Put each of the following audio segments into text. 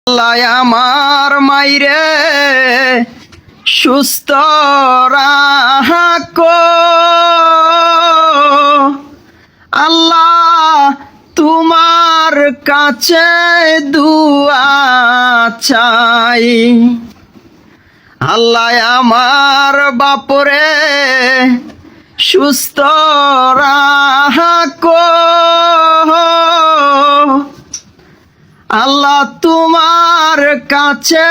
আল্লাহ আমার মাইরে সুস্থ রাখো। আল্লাহ তোমার কাছে দুয়া চাই। আল্লাহ আমার বাপরে সুস্থ রাখো। আল্লাহ তোমার কাছে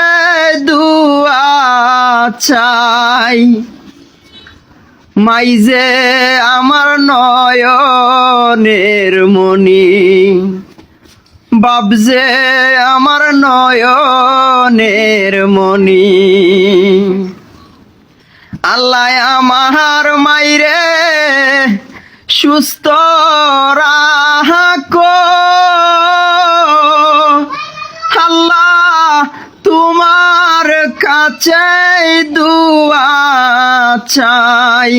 দুয়া চাই। মাইজে আমার নয়নের মনি, বাবজে আমার নয়নের মনি। আল্লাহ আমার মাইরে সুস্থ রাখো। আল্লাহ তোমার কাছে দুয়া চাই।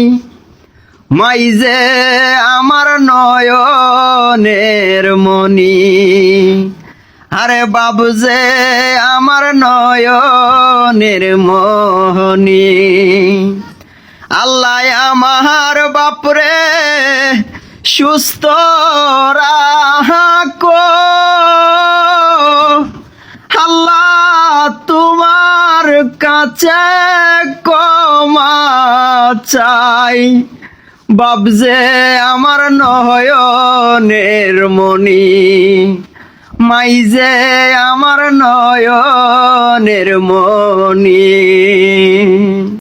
মাইজে আমার নয়নের মনি, আরে বাবুজে আমার নয়নের মনি। আল্লাহ আমার বাপরে সুস্থ রাখো। আল্লাহ তোমার কাছে ক্ষমা চাই। বাবজে আমার নয়নের মনি, মাইজে আমার নয়নের মনি।